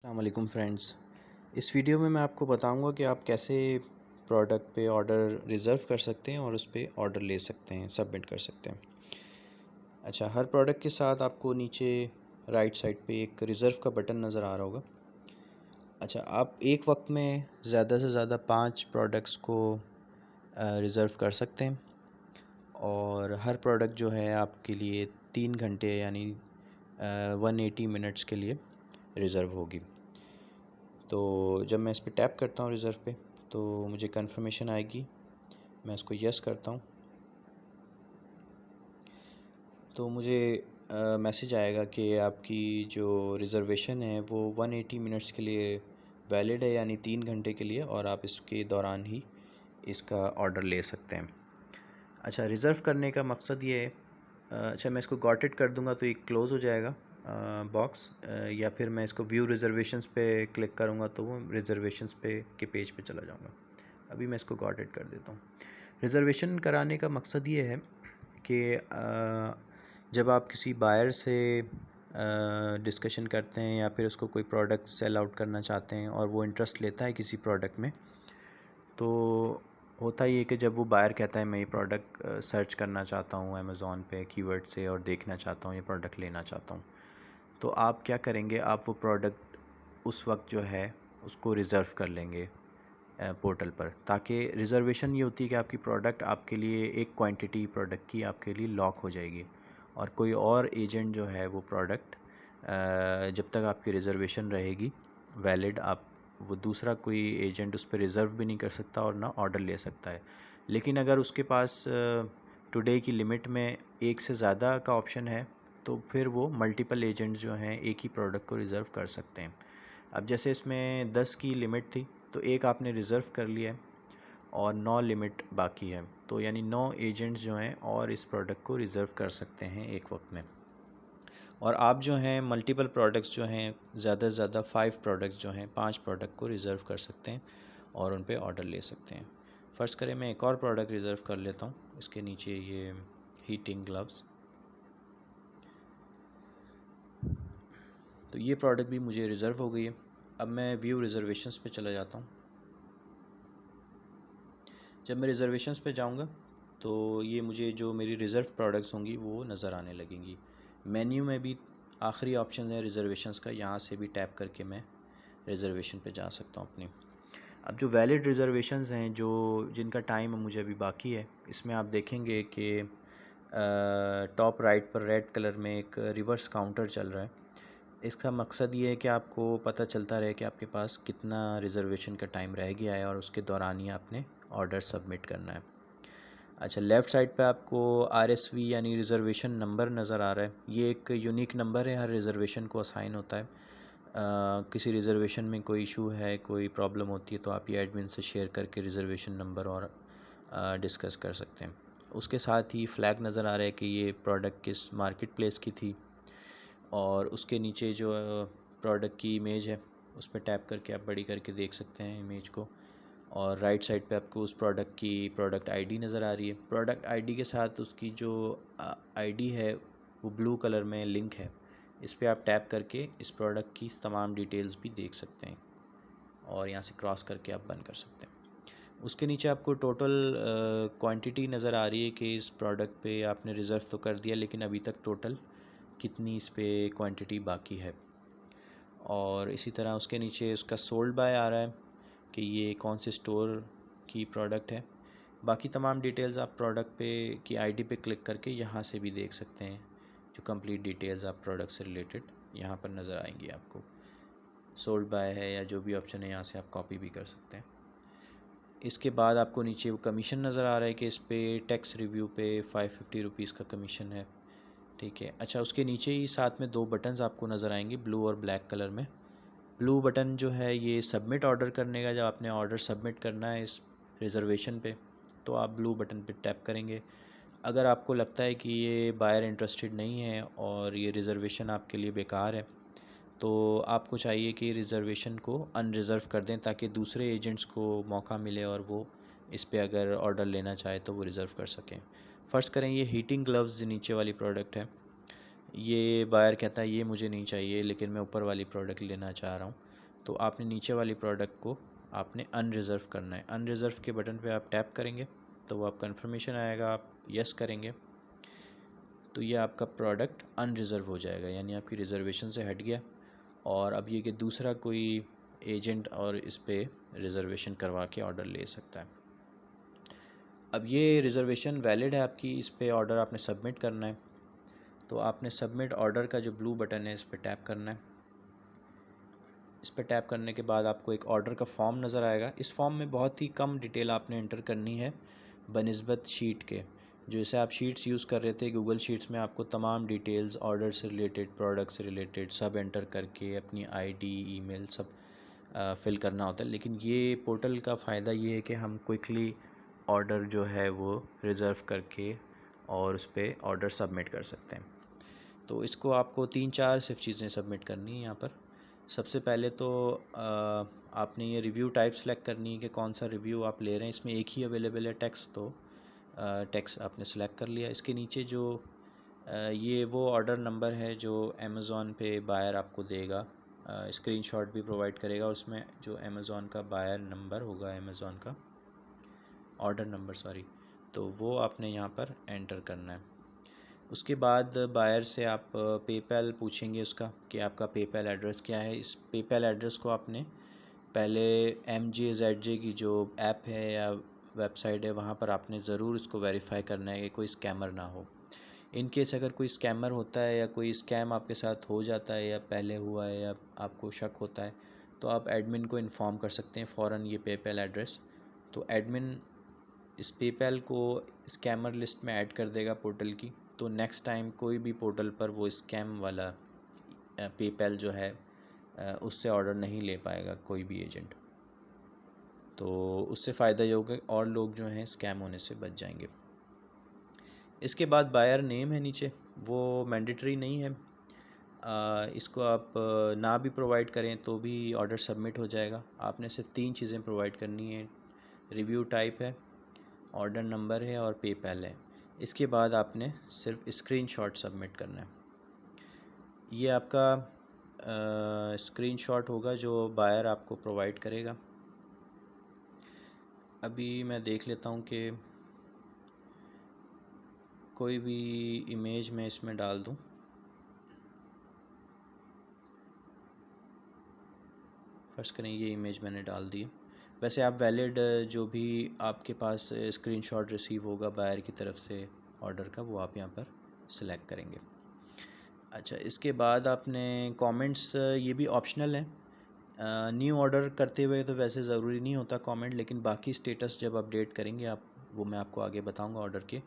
अस्सलामुअलैकुम फ्रेंड्स। इस वीडियो में मैं आपको बताऊंगा कि आप कैसे प्रोडक्ट पे ऑर्डर रिज़र्व कर सकते हैं और उस पे ऑर्डर ले सकते हैं, सबमिट कर सकते हैं। अच्छा, हर प्रोडक्ट के साथ आपको नीचे राइट साइड पे एक रिज़र्व का बटन नज़र आ रहा होगा। अच्छा, आप एक वक्त में ज़्यादा से ज़्यादा 5 प्रोडक्ट्स को रिज़र्व कर सकते हैं और हर प्रोडक्ट जो है आपके लिए 3 घंटे यानी 180 मिनट्स के लिए रिज़र्व होगी। तो जब मैं इस पर टैप करता हूँ रिज़र्व पे, तो मुझे कंफर्मेशन आएगी। मैं इसको यस करता हूँ तो मुझे मैसेज आएगा कि आपकी जो रिज़र्वेशन है वो 180 मिनट्स के लिए वैलिड है, यानी 3 घंटे के लिए, और आप इसके दौरान ही इसका ऑर्डर ले सकते हैं। अच्छा, रिज़र्व करने का मकसद ये है, अच्छा मैं इसको गॉट इट कर दूंगा तो ये क्लोज़ हो जाएगा बॉक्स, या फिर मैं इसको व्यू रिज़र्वेशंस पे क्लिक करूँगा तो वो रिज़र्वेशंस पे के पेज पे चला जाऊँगा। अभी मैं इसको गॉट इट कर देता हूँ। रिज़र्वेशन कराने का मकसद ये है कि जब आप किसी बायर से डिस्कशन करते हैं या फिर उसको कोई प्रोडक्ट सेल आउट करना चाहते हैं और वो इंटरेस्ट लेता है किसी प्रोडक्ट में, तो होता ही है कि जब वो बायर कहता है मैं ये प्रोडक्ट सर्च करना चाहता हूँ अमेज़ॉन पे कीवर्ड से और देखना चाहता हूँ, ये प्रोडक्ट लेना चाहता हूँ, तो आप क्या करेंगे, आप वो प्रोडक्ट उस वक्त जो है उसको रिज़र्व कर लेंगे पोर्टल पर, ताकि रिज़र्वेशन ये होती है कि आपकी प्रोडक्ट आपके लिए एक क्वांटिटी प्रोडक्ट की आपके लिए लॉक हो जाएगी और कोई और एजेंट जो है वो प्रोडक्ट जब तक आपकी रिज़र्वेशन रहेगी वैलिड, आप वो दूसरा कोई एजेंट उस पर रिज़र्व भी नहीं कर सकता और ना ऑर्डर ले सकता है। लेकिन अगर उसके पास टुडे की लिमिट में एक से ज़्यादा का ऑप्शन है तो फिर वो मल्टीपल एजेंट जो हैं एक ही प्रोडक्ट को रिज़र्व कर सकते हैं। अब जैसे इसमें 10 की लिमिट थी तो एक आपने रिज़र्व कर लिया है और 9 लिमिट बाकी है, तो यानी 9 एजेंट्स जो हैं और इस प्रोडक्ट को रिज़र्व कर सकते हैं एक वक्त में। और आप जो हैं मल्टीपल प्रोडक्ट्स जो हैं ज़्यादा से ज़्यादा 5 प्रोडक्ट्स जो हैं 5 प्रोडक्ट को रिज़र्व कर सकते हैं और उन पे ऑर्डर ले सकते हैं। फ़र्ज़ करें मैं एक और प्रोडक्ट रिज़र्व कर लेता हूँ, इसके नीचे ये हीटिंग ग्लव्स, तो ये प्रोडक्ट भी मुझे रिज़र्व हो गई है। अब मैं व्यू रिज़र्वेशंस पे चला जाता हूँ। जब मैं रिज़र्वेशंस पे जाऊँगा तो ये मुझे जो मेरी रिज़र्व प्रोडक्ट्स होंगी वो नज़र आने लगेंगी। मेन्यू में भी आखिरी ऑप्शन है रिज़र्वेशंस का, यहाँ से भी टैप करके मैं रिज़र्वेशन पे जा सकता हूँ अपनी। अब जो वैलिड रिज़र्वेशंस हैं जो जिनका टाइम मुझे अभी बाकी है, इसमें आप देखेंगे कि टॉप राइट पर रेड कलर में एक रिवर्स काउंटर चल रहा है। इसका मकसद ये है कि आपको पता चलता रहे कि आपके पास कितना रिज़र्वेशन का टाइम रह गया है और उसके दौरान ही आपने ऑर्डर सबमिट करना है। अच्छा, लेफ़्ट साइड पे आपको RSV यानी रिज़र्वेशन नंबर नज़र आ रहा है। ये एक यूनिक नंबर है, हर रिज़र्वेशन को असाइन होता है। किसी रिज़र्वेशन में कोई इशू है, कोई प्रॉब्लम होती है तो आप ये एडमिन से शेयर करके रिज़र्वेशन नंबर और डिस्कस कर सकते हैं। उसके साथ ही फ्लैग नज़र आ रहा है कि ये प्रोडक्ट किस मार्केट प्लेस की थी, और उसके नीचे जो प्रोडक्ट की इमेज है उस पर टैप करके आप बड़ी करके देख सकते हैं इमेज को, और राइट साइड पे आपको उस प्रोडक्ट की प्रोडक्ट आईडी नज़र आ रही है। प्रोडक्ट आईडी के साथ उसकी जो आईडी है वो ब्लू कलर में लिंक है। इस पर आप टैप करके इस प्रोडक्ट की तमाम डिटेल्स भी देख सकते हैं और यहाँ से क्रॉस करके आप बंद कर सकते हैं। उसके नीचे आपको टोटल क्वांटिटी नज़र आ रही है कि इस प्रोडक्ट पे आपने रिज़र्व तो कर दिया लेकिन अभी तक टोटल कितनी इस पे क्वांटिटी बाकी है। और इसी तरह उसके नीचे उसका सोल्ड बाय आ रहा है कि ये कौन से स्टोर की प्रोडक्ट है। बाकी तमाम डिटेल्स आप प्रोडक्ट पे की आईडी पे क्लिक करके यहाँ से भी देख सकते हैं। जो कंप्लीट डिटेल्स आप प्रोडक्ट से रिलेटेड यहाँ पर नज़र आएंगी आपको। सोल्ड बाय है या जो भी ऑप्शन है यहाँ से आप कॉपी भी कर सकते हैं। इसके बाद आपको नीचे वो कमीशन नज़र आ रहा है कि इस पर टैक्स रिव्यू पे 550 रुपीज़ का कमीशन है। ठीक है। अच्छा, उसके नीचे ही साथ में 2 बटन्स आपको नज़र आएंगे ब्लू और ब्लैक कलर में। ब्लू बटन जो है ये सबमिट ऑर्डर करने का, जब आपने ऑर्डर सबमिट करना है इस रिज़र्वेशन पे तो आप ब्लू बटन पे टैप करेंगे। अगर आपको लगता है कि ये बायर इंटरेस्टेड नहीं है और ये रिज़र्वेशन आपके लिए बेकार है तो आपको चाहिए कि रिज़र्वेशन को अनरिज़र्व कर दें ताकि दूसरे एजेंट्स को मौका मिले और वो इस पे अगर ऑर्डर लेना चाहे तो वो रिज़र्व कर सकें। फ़र्ज़ करें ये हीटिंग ग्लव्स नीचे वाली प्रोडक्ट है, ये बायर कहता है ये मुझे नहीं चाहिए लेकिन मैं ऊपर वाली प्रोडक्ट लेना चाह रहा हूँ, तो आपने नीचे वाली प्रोडक्ट को आपने अनरिज़र्व करना है। अनरिज़र्व के बटन पे आप टैप करेंगे तो वो आप कंफर्मेशन आएगा, आप यस करेंगे तो ये आपका प्रोडक्ट अनरिज़र्व हो जाएगा, यानी आपकी रिज़र्वेशन से हट गया। और अब ये कि दूसरा कोई एजेंट और इस पे रिज़र्वेशन करवा के ऑर्डर ले सकता है। अब ये रिज़र्वेशन वैलिड है आपकी, इस पे ऑर्डर आपने सबमिट करना है। तो आपने सबमिट ऑर्डर का जो ब्लू बटन है इस पर टैप करना है। इस पर टैप करने के बाद आपको एक ऑर्डर का फॉर्म नज़र आएगा। इस फॉर्म में बहुत ही कम डिटेल आपने एंटर करनी है बनिस्बत शीट के। जैसे आप शीट्स यूज़ कर रहे थे गूगल शीट्स में, आपको तमाम डिटेल्स ऑर्डर से रिलेटेड, प्रोडक्ट से रिलेटेड सब एंटर करके अपनी आईडी, ईमेल सब फिल करना होता है। लेकिन ये पोर्टल का फ़ायदा ये है कि हम क्विकली ऑर्डर जो है वो रिज़र्व करके और उस पर ऑर्डर सबमिट कर सकते हैं। तो इसको आपको 3-4 सिर्फ चीज़ें सबमिट करनी है यहाँ पर। सबसे पहले तो आपने ये रिव्यू टाइप सेलेक्ट करनी है कि कौन सा रिव्यू आप ले रहे हैं। इसमें एक ही अवेलेबल है टेक्स्ट, तो टेक्स्ट आपने सेलेक्ट कर लिया। इसके नीचे जो ये वो ऑर्डर नंबर है जो अमेज़ॉन पे बायर आपको देगा, स्क्रीनशॉट भी प्रोवाइड करेगा। उसमें जो अमेज़ॉन का बायर नंबर होगा, अमेज़ॉन का ऑर्डर नंबर सॉरी, तो वो आपने यहाँ पर एंटर करना है। उसके बाद बायर से आप पेपैल पूछेंगे उसका कि आपका पेपैल एड्रेस क्या है। इस पेपैल एड्रेस को आपने पहले MJZJ की जो ऐप है या वेबसाइट है वहाँ पर आपने ज़रूर इसको वेरीफाई करना है कि कोई स्कैमर ना हो। इन केस अगर कोई स्कैमर होता है या कोई स्कैम आपके साथ हो जाता है या पहले हुआ है या आपको शक होता है तो आप एडमिन को इन्फॉर्म कर सकते हैं फ़ौरन ये पेपैल एड्रेस। तो एडमिन इस पेपैल को स्कैमर लिस्ट में ऐड कर देगा पोर्टल की। तो नेक्स्ट टाइम कोई भी पोर्टल पर वो स्कैम वाला पेपैल जो है उससे ऑर्डर नहीं ले पाएगा कोई भी एजेंट। तो उससे फ़ायदा ये होगा और लोग जो हैं स्कैम होने से बच जाएंगे। इसके बाद बायर नेम है नीचे, वो मैंडेटरी नहीं है। इसको आप ना भी प्रोवाइड करें तो भी ऑर्डर सबमिट हो जाएगा। आपने सिर्फ 3 चीज़ें प्रोवाइड करनी है, रिव्यू टाइप है, ऑर्डर नंबर है और पेपैल है। इसके बाद आपने सिर्फ स्क्रीनशॉट सबमिट करना है। ये आपका स्क्रीनशॉट होगा जो बायर आपको प्रोवाइड करेगा। अभी मैं देख लेता हूँ कि कोई भी इमेज मैं इसमें डाल दूँ। फर्स्ट करें, ये इमेज मैंने डाल दी। वैसे आप वैलिड जो भी आपके पास स्क्रीनशॉट रिसीव होगा बायर की तरफ से ऑर्डर का, वो आप यहाँ पर सिलेक्ट करेंगे। अच्छा, इसके बाद आपने कमेंट्स, ये भी ऑप्शनल है। न्यू ऑर्डर करते हुए तो वैसे ज़रूरी नहीं होता कमेंट, लेकिन बाकी स्टेटस जब अपडेट करेंगे आप, वो मैं आपको आगे बताऊंगा ऑर्डर के,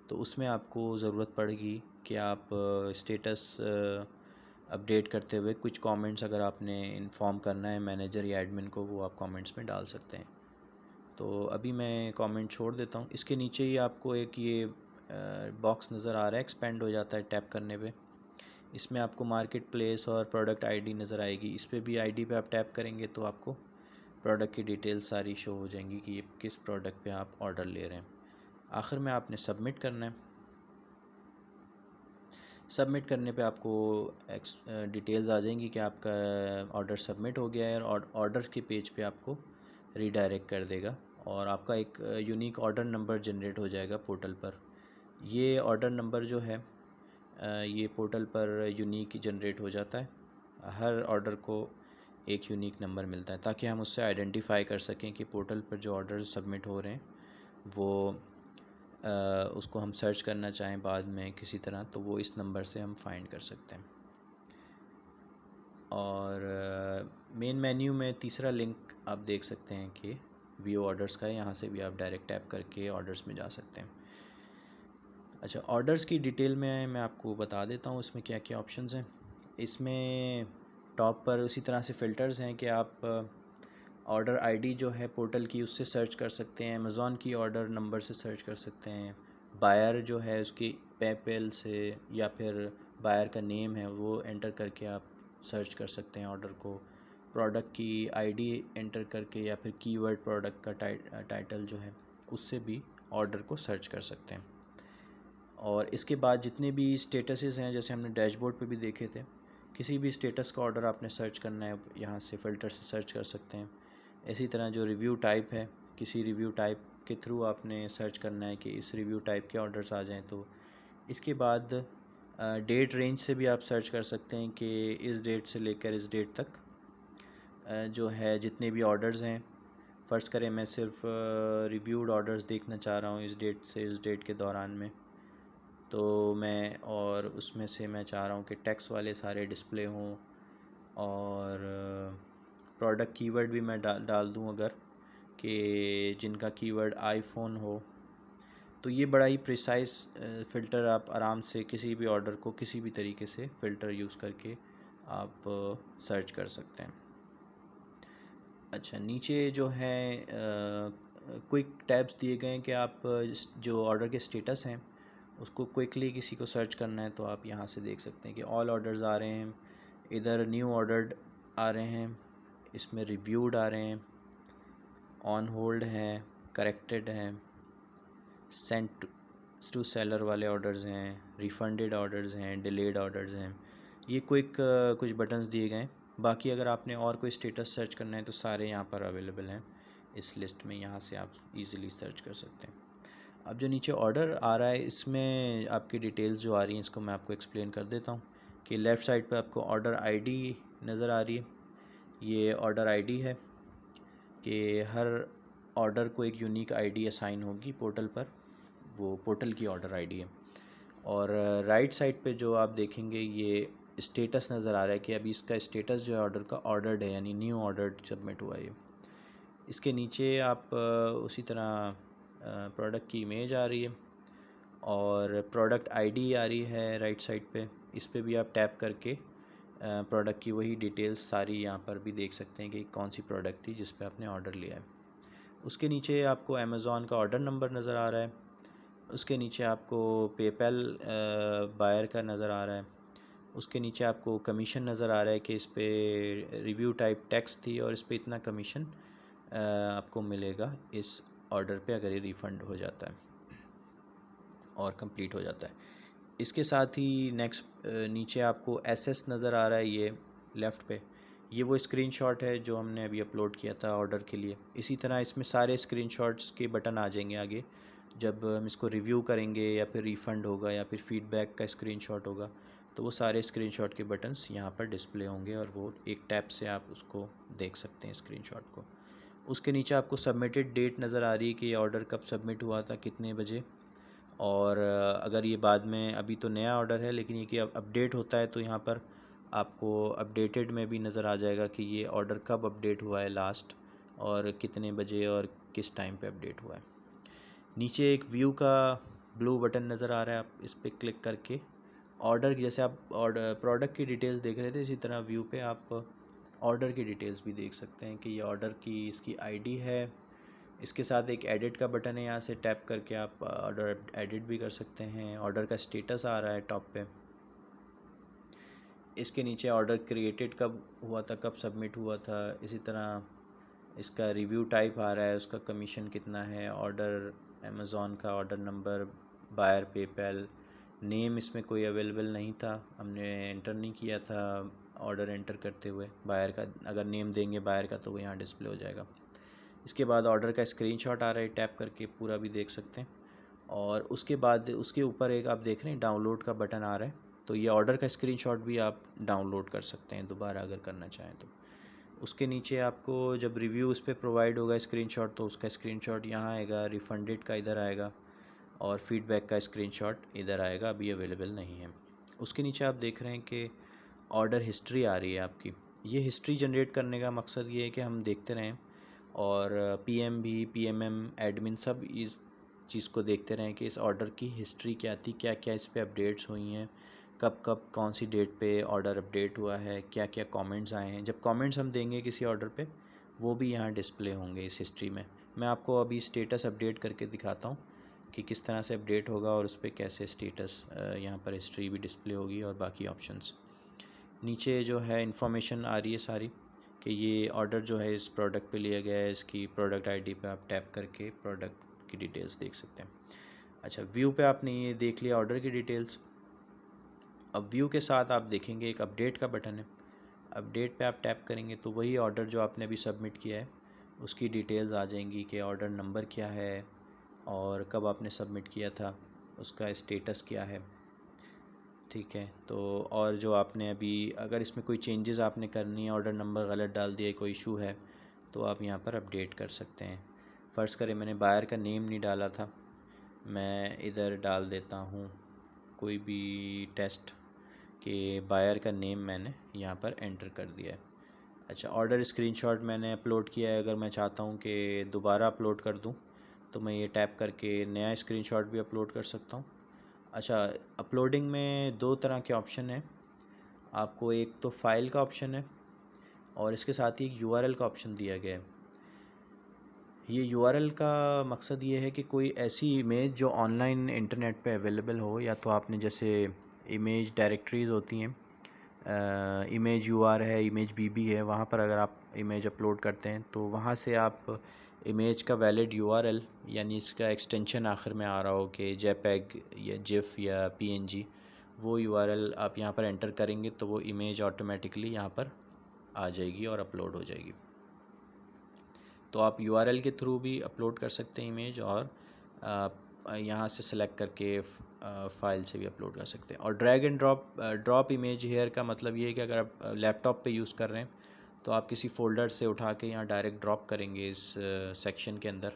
तो उसमें आपको ज़रूरत पड़ेगी कि आप स्टेटस अपडेट करते हुए कुछ कमेंट्स अगर आपने इन्फॉर्म करना है मैनेजर या एडमिन को, वो आप कमेंट्स में डाल सकते हैं। तो अभी मैं कमेंट छोड़ देता हूँ। इसके नीचे ही आपको एक ये बॉक्स नज़र आ रहा है, एक्सपेंड हो जाता है टैप करने पे। इसमें आपको मार्केट प्लेस और प्रोडक्ट आईडी नज़र आएगी। इस पर भी आईडी पे आप टैप करेंगे तो आपको प्रोडक्ट की डिटेल्स सारी शो हो जाएंगी कि ये किस प्रोडक्ट पे आप ऑर्डर ले रहे हैं। आखिर में आपने सबमिट करना है। सबमिट करने पे आपको डिटेल्स आ जाएंगी कि आपका ऑर्डर सबमिट हो गया है और ऑर्डर के पेज पे आपको रीडायरेक्ट कर देगा और आपका एक यूनिक ऑर्डर नंबर जनरेट हो जाएगा पोर्टल पर। ये ऑर्डर नंबर जो है ये पोर्टल पर यूनिक जनरेट हो जाता है। हर ऑर्डर को एक यूनिक नंबर मिलता है ताकि हम उससे आइडेंटिफाई कर सकें कि पोर्टल पर जो ऑर्डर सबमिट हो रहे हैं वो उसको हम सर्च करना चाहें बाद में किसी तरह, तो वो इस नंबर से हम फाइंड कर सकते हैं। और मेन मेन्यू में तीसरा लिंक आप देख सकते हैं कि व्यू ऑर्डर्स का है, यहाँ से भी आप डायरेक्ट टैप करके ऑर्डर्स में जा सकते हैं। अच्छा, ऑर्डर्स की डिटेल में मैं आपको बता देता हूँ इसमें क्या क्या ऑप्शंस हैं। इसमें टॉप पर उसी तरह से फ़िल्टर्स हैं कि आप ऑर्डर आईडी जो है पोर्टल की उससे सर्च कर सकते हैं, अमेज़ॉन की ऑर्डर नंबर से सर्च कर सकते हैं, बायर जो है उसकी पेपैल से या फिर बायर का नेम है वो एंटर करके आप सर्च कर सकते हैं ऑर्डर को, प्रोडक्ट की आईडी एंटर करके या फिर कीवर्ड प्रोडक्ट का टाइटल जो है उससे भी ऑर्डर को सर्च कर सकते हैं। और इसके बाद जितने भी स्टेटसेस हैं जैसे हमने डैशबोर्ड पे भी देखे थे किसी भी स्टेटस का ऑर्डर आपने सर्च करना है, यहाँ से फ़िल्टर से सर्च कर सकते हैं। इसी तरह जो रिव्यू टाइप है, किसी रिव्यू टाइप के थ्रू आपने सर्च करना है कि इस रिव्यू टाइप के ऑर्डर्स आ जाएं, तो इसके बाद डेट रेंज से भी आप सर्च कर सकते हैं कि इस डेट से लेकर इस डेट तक जो है जितने भी ऑर्डर्स हैं, फ़र्ज़ करें मैं सिर्फ रिव्यूड ऑर्डर्स देखना चाह रहा हूँ इस डेट से इस डेट के दौरान में, तो मैं और उसमें से मैं चाह रहा हूँ कि टैक्स वाले सारे डिस्प्ले हों और प्रोडक्ट कीवर्ड भी मैं डाल दूँ अगर कि जिनका कीवर्ड आईफोन हो, तो ये बड़ा ही प्रिसाइज फ़िल्टर आप आराम से किसी भी ऑर्डर को किसी भी तरीके से फ़िल्टर यूज़ करके आप सर्च कर सकते हैं। अच्छा, नीचे जो है क्विक टैब्स दिए गए हैं कि आप जो ऑर्डर के स्टेटस हैं उसको क्विकली किसी को सर्च करना है तो आप यहाँ से देख सकते हैं कि ऑल ऑर्डर्स आ रहे हैं, इधर न्यू ऑर्डर आ रहे हैं, इसमें रिव्यूड आ रहे हैं, ऑन होल्ड हैं, करेक्टेड हैं, सेंट टू सेलर वाले ऑर्डर्स हैं, रिफंडेड ऑर्डर्स हैं, डिलेड ऑर्डर्स हैं। ये क्विक कुछ बटन्स दिए गए हैं। बाकी अगर आपने और कोई स्टेटस सर्च करना है तो सारे यहाँ पर अवेलेबल हैं इस लिस्ट में, यहाँ से आप इजीली सर्च कर सकते हैं। अब जो नीचे ऑर्डर आ रहा है इसमें आपकी डिटेल्स जो आ रही हैं इसको मैं आपको एक्सप्लेन कर देता हूँ कि लेफ़्ट साइड पे आपको ऑर्डर आईडी नज़र आ रही है। ये ऑर्डर आईडी है कि हर ऑर्डर को एक यूनिक आईडी असाइन होगी पोर्टल पर, वो पोर्टल की ऑर्डर आईडी है। और राइट साइड पे जो आप देखेंगे ये स्टेटस नज़र आ रहा है कि अभी इसका स्टेटस जो है ऑर्डर का ऑर्डर्ड है, यानी न्यू ऑर्डर सबमिट हुआ है ये। इसके नीचे आप उसी तरह प्रोडक्ट की इमेज आ रही है और प्रोडक्ट आईडी आ रही है राइट साइड पे। इस पे भी आप टैप करके प्रोडक्ट की वही डिटेल्स सारी यहाँ पर भी देख सकते हैं कि कौन सी प्रोडक्ट थी जिस पे आपने ऑर्डर लिया है। उसके नीचे आपको अमेज़ॉन का ऑर्डर नंबर नज़र आ रहा है, उसके नीचे आपको पेपैल बायर का नज़र आ रहा है, उसके नीचे आपको कमीशन नज़र आ रहा है कि इस पे रिव्यू टाइप टैक्स थी और इस पे इतना कमीशन आपको मिलेगा इस ऑर्डर पे अगर ये रिफ़ंड हो जाता है और कंप्लीट हो जाता है। इसके साथ ही नेक्स्ट नीचे आपको एसएस नज़र आ रहा है ये लेफ़्ट पे, ये वो स्क्रीनशॉट है जो हमने अभी अपलोड किया था ऑर्डर के लिए। इसी तरह इसमें सारे स्क्रीनशॉट्स के बटन आ जाएंगे आगे जब हम इसको रिव्यू करेंगे या फिर रिफ़ंड होगा या फिर फीडबैक का स्क्रीनशॉट होगा, तो वो सारे स्क्रीनशॉट के बटन्स यहाँ पर डिस्प्ले होंगे और वो एक टैप से आप उसको देख सकते हैं स्क्रीनशॉट को। उसके नीचे आपको सबमिटेड डेट नज़र आ रही है कि ये ऑर्डर कब सबमिट हुआ था, कितने बजे। और अगर ये बाद में, अभी तो नया ऑर्डर है लेकिन ये कि अपडेट होता है तो यहाँ पर आपको अपडेटेड में भी नज़र आ जाएगा कि ये ऑर्डर कब अपडेट हुआ है लास्ट और कितने बजे और किस टाइम पे अपडेट हुआ है। नीचे एक व्यू का ब्लू बटन नज़र आ रहा है, आप इस पर क्लिक करके ऑर्डर, जैसे आप ऑर्डर प्रोडक्ट की डिटेल्स देख रहे थे इसी तरह व्यू पे आप ऑर्डर की डिटेल्स भी देख सकते हैं कि ये ऑर्डर की इसकी आईडी है। इसके साथ एक एडिट का बटन है, यहाँ से टैप करके आप ऑर्डर एडिट भी कर सकते हैं। ऑर्डर का स्टेटस आ रहा है टॉप पे। इसके नीचे ऑर्डर क्रिएटेड कब हुआ था, कब सबमिट हुआ था। इसी तरह इसका रिव्यू टाइप आ रहा है, उसका कमीशन कितना है, ऑर्डर अमेज़ॉन का order number, buyer PayPal, name इसमें कोई अवेलेबल नहीं था, हमने एंटर नहीं किया था ऑर्डर एंटर करते हुए। बायर का अगर नेम देंगे बायर का तो वो यहाँ डिस्प्ले हो जाएगा। इसके बाद ऑर्डर का स्क्रीनशॉट आ रहा है, टैप करके पूरा भी देख सकते हैं। और उसके बाद उसके ऊपर एक आप देख रहे हैं डाउनलोड का बटन आ रहा है, तो ये ऑर्डर का स्क्रीनशॉट भी आप डाउनलोड कर सकते हैं दोबारा अगर करना चाहें तो। उसके नीचे आपको जब रिव्यू उस पर प्रोवाइड होगा स्क्रीनशॉट, तो उसका स्क्रीनशॉट यहाँ आएगा, रिफंडेड का इधर आएगा और फीडबैक का स्क्रीनशॉट इधर आएगा, अभी अवेलेबल नहीं है। उसके नीचे आप देख रहे हैं कि ऑर्डर हिस्ट्री आ रही है आपकी। ये हिस्ट्री जनरेट करने का मकसद ये है कि हम देखते रहें और पीएम भी, पीएमएम, एडमिन सब इस चीज़ को देखते रहें कि इस ऑर्डर की हिस्ट्री क्या थी, क्या क्या इस पे अपडेट्स हुई हैं, कब कब कौन सी डेट पे ऑर्डर अपडेट हुआ है, क्या क्या कमेंट्स आए हैं। जब कमेंट्स हम देंगे किसी ऑर्डर पे वो भी यहाँ डिस्प्ले होंगे इस हिस्ट्री में। मैं आपको अभी स्टेटस अपडेट करके दिखाता हूँ कि किस तरह से अपडेट होगा और उस पर कैसे स्टेटस यहाँ पर हिस्ट्री भी डिस्प्ले होगी और बाकी ऑप्शंस। नीचे जो है इंफॉर्मेशन आ रही है सारी कि ये ऑर्डर जो है इस प्रोडक्ट पे लिया गया है, इसकी प्रोडक्ट आईडी पे आप टैप करके प्रोडक्ट की डिटेल्स देख सकते हैं। अच्छा, व्यू पे आपने ये देख लिया ऑर्डर की डिटेल्स। अब व्यू के साथ आप देखेंगे एक अपडेट का बटन है। अपडेट पे आप टैप करेंगे तो वही ऑर्डर जो आपने अभी सबमिट किया है उसकी डिटेल्स आ जाएंगी कि ऑर्डर नंबर क्या है और कब आपने सबमिट किया था, उसका स्टेटस क्या है। ठीक है, तो और जो आपने अभी अगर इसमें कोई चेंजेस आपने करनी है, ऑर्डर नंबर गलत डाल दिया, कोई इशू है, तो आप यहाँ पर अपडेट कर सकते हैं। फ़र्ज़ करें मैंने बायर का नेम नहीं डाला था, मैं इधर डाल देता हूँ कोई भी टेस्ट के बायर का नेम मैंने यहाँ पर एंटर कर दिया है। अच्छा, ऑर्डर स्क्रीनशॉट मैंने अपलोड किया है, अगर मैं चाहता हूँ कि दोबारा अपलोड कर दूँ तो मैं ये टैप करके नया स्क्रीनशॉट भी अपलोड कर सकता हूँ। अच्छा, अपलोडिंग में दो तरह के ऑप्शन हैं आपको, एक तो फाइल का ऑप्शन है और इसके साथ ही एक यूआरएल का ऑप्शन दिया गया है। ये यूआरएल का मकसद ये है कि कोई ऐसी इमेज जो ऑनलाइन इंटरनेट पे अवेलेबल हो, या तो आपने जैसे इमेज डायरेक्टरीज होती हैं, इमेज यूआर है, इमेज बीबी है, वहाँ पर अगर आप इमेज अपलोड करते हैं तो वहाँ से आप इमेज का वैलिड यूआरएल यानी इसका एक्सटेंशन आखिर में आ रहा हो कि जेपैग या जिफ या पीएनजी, वो यूआरएल आप यहाँ पर एंटर करेंगे तो वो इमेज ऑटोमेटिकली यहाँ पर आ जाएगी और अपलोड हो जाएगी। तो आप यूआरएल के थ्रू भी अपलोड कर सकते हैं इमेज, और यहाँ से सेलेक्ट करके फ़ाइल से भी अपलोड कर सकते हैं। और drag and drop image here का मतलब ये है कि अगर आप लैपटॉप पे यूज़ कर रहे हैं तो आप किसी फ़ोल्डर से उठा के यहाँ डायरेक्ट ड्रॉप करेंगे इस सेक्शन के अंदर,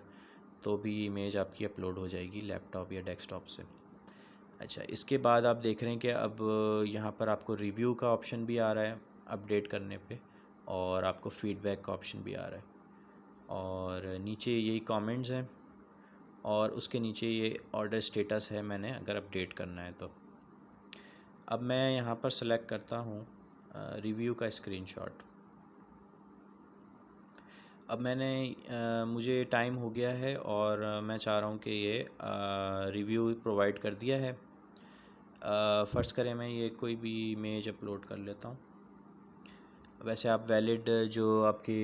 तो भी इमेज आपकी अपलोड हो जाएगी लैपटॉप या डेस्कटॉप से। अच्छा, इसके बाद आप देख रहे हैं कि अब यहाँ पर आपको रिव्यू का ऑप्शन भी आ रहा है अपडेट करने पे, और आपको फीडबैक का ऑप्शन भी आ रहा है, और नीचे यही कमेंट्स हैं, और उसके नीचे ये ऑर्डर स्टेटस है मैंने अगर अपडेट करना है तो। अब मैं यहाँ पर सेलेक्ट करता हूँ रिव्यू का स्क्रीनशॉट। अब मुझे टाइम हो गया है और मैं चाह रहा हूँ कि ये रिव्यू प्रोवाइड कर दिया है। फ़र्ज़ करें मैं ये कोई भी इमेज अपलोड कर लेता हूँ। वैसे आप वैलिड जो आपके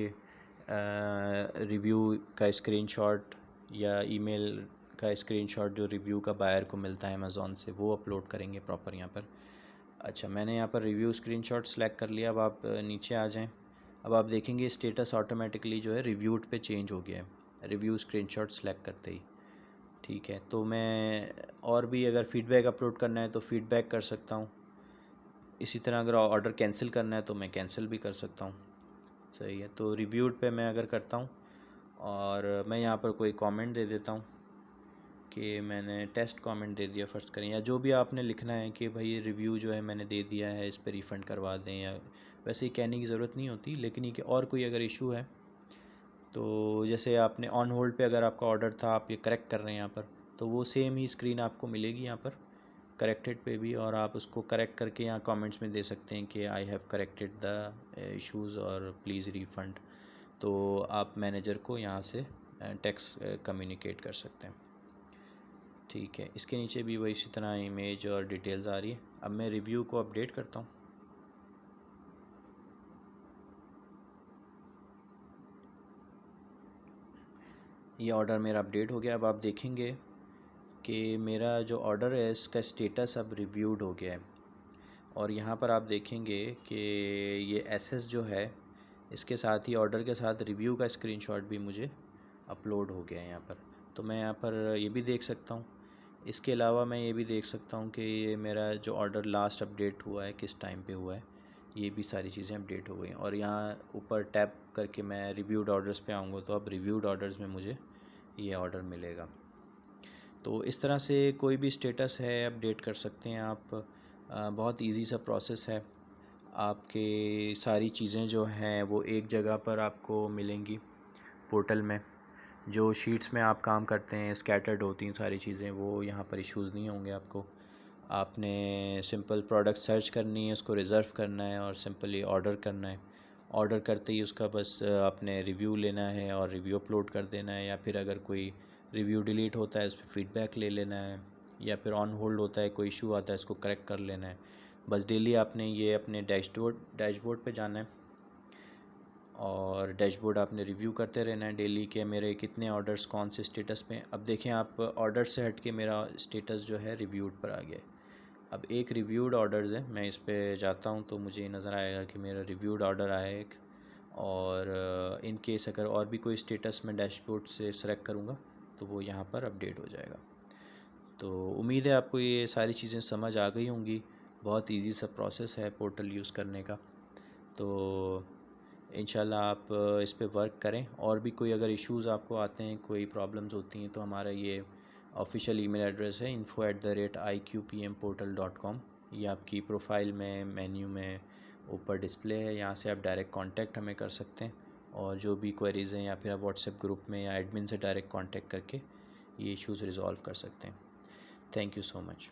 रिव्यू का स्क्रीनशॉट या ईमेल का स्क्रीनशॉट जो रिव्यू का बायर को मिलता है अमेज़ॉन से, वो अपलोड करेंगे प्रॉपर यहाँ पर। अच्छा, मैंने यहाँ पर रिव्यू स्क्रीनशॉट सेलेक्ट कर लिया। अब आप नीचे आ जाएं। अब आप देखेंगे स्टेटस ऑटोमेटिकली जो है रिव्यूड पे चेंज हो गया है रिव्यू स्क्रीनशॉट सेलेक्ट करते ही। ठीक है, तो मैं और भी अगर फ़ीडबैक अपलोड करना है तो फ़ीडबैक कर सकता हूँ। इसी तरह अगर ऑर्डर कैंसिल करना है तो मैं कैंसिल भी कर सकता हूँ। सही है, तो रिव्यूड पे मैं अगर करता हूँ और मैं यहाँ पर कोई कमेंट दे देता हूँ कि मैंने टेस्ट कमेंट दे दिया फ़र्ज़ करें, या जो भी आपने लिखना है कि भाई ये रिव्यू जो है मैंने दे दिया है, इस पर रिफ़ंड करवा दें, या वैसे ही कहने की ज़रूरत नहीं होती, लेकिन ये कि और कोई अगर इशू है तो जैसे आपने ऑन होल्ड पे अगर आपका ऑर्डर था, आप ये करेक्ट कर रहे हैं यहाँ पर, तो वो सेम ही स्क्रीन आपको मिलेगी यहाँ पर करेक्टेड पे भी, और आप उसको करेक्ट करके यहाँ कमेंट्स में दे सकते हैं कि I have corrected the issues और प्लीज़ रिफ़ंड। तो आप मैनेजर को यहाँ से टेक्स्ट कम्युनिकेट कर सकते हैं। ठीक है, इसके नीचे भी वही इसी तरह इमेज और डिटेल्स आ रही है। अब मैं रिव्यू को अपडेट करता हूँ। ये ऑर्डर मेरा अपडेट हो गया। अब आप देखेंगे कि मेरा जो ऑर्डर है इसका स्टेटस अब रिव्यूड हो गया है, और यहाँ पर आप देखेंगे कि ये एसएस जो है इसके साथ ही ऑर्डर के साथ रिव्यू का स्क्रीनशॉट भी मुझे अपलोड हो गया है यहाँ पर। तो मैं यहाँ पर ये भी देख सकता हूँ। इसके अलावा मैं ये भी देख सकता हूँ कि ये मेरा जो ऑर्डर लास्ट अपडेट हुआ है किस टाइम पे हुआ है, ये भी सारी चीज़ें अपडेट हो गई हैं। और यहाँ ऊपर टैप करके मैं रिव्यूड ऑर्डर्स पे आऊँगा तो अब रिव्यूड ऑर्डर्स में मुझे ये ऑर्डर मिलेगा। तो इस तरह से कोई भी स्टेटस है अपडेट कर सकते हैं आप। बहुत इजी सा प्रोसेस है। आपके सारी चीज़ें जो हैं वो एक जगह पर आपको मिलेंगी पोर्टल में। जो शीट्स में आप काम करते हैं स्कैटर्ड होती हैं सारी चीज़ें, वो यहाँ पर इश्यूज़ नहीं होंगे आपको। आपने सिंपल प्रोडक्ट सर्च करनी है, उसको रिज़र्व करना है और सिंपली ऑर्डर करना है। ऑर्डर करते ही उसका बस आपने रिव्यू लेना है और रिव्यू अपलोड कर देना है, या फिर अगर कोई रिव्यू डिलीट होता है उस पर फ़ीडबैक ले लेना है, या फिर ऑन होल्ड होता है कोई इशू आता है इसको करेक्ट कर लेना है। बस डेली आपने ये अपने डैशबोर्ड पे जाना है और डैशबोर्ड आपने रिव्यू करते रहना है डेली के मेरे कितने ऑर्डर्स कौन से स्टेटस पे। अब देखें आप, ऑर्डर से हट के मेरा स्टेटस जो है रिव्यूड पर आ गया है। अब एक रिव्यूड ऑर्डर्स है, मैं इस पर जाता हूँ तो मुझे नज़र आएगा कि मेरा रिव्यूड ऑर्डर आया है एक, और इन केस अगर और भी कोई स्टेटस मैं डैशबोर्ड से सेलेक्ट करूँगा तो वो यहाँ पर अपडेट हो जाएगा। तो उम्मीद है आपको ये सारी चीज़ें समझ आ गई होंगी। बहुत इजी सा प्रोसेस है पोर्टल यूज़ करने का। तो इंशाल्लाह आप इस पे वर्क करें। और भी कोई अगर इश्यूज़ आपको आते हैं, कोई प्रॉब्लम्स होती हैं, तो हमारा ये ऑफिशियल ईमेल एड्रेस है info@iqpmportal.com। ये आपकी प्रोफाइल में मेन्यू में ऊपर डिस्प्ले है, यहाँ से आप डायरेक्ट कांटेक्ट हमें कर सकते हैं। और जो भी क्वेरीज़ हैं, या फिर आप व्हाट्सएप ग्रुप में या एडमिन से डायरेक्ट कांटेक्ट करके ये इश्यूज़ रिज़ॉल्व कर सकते हैं। Thank you so much.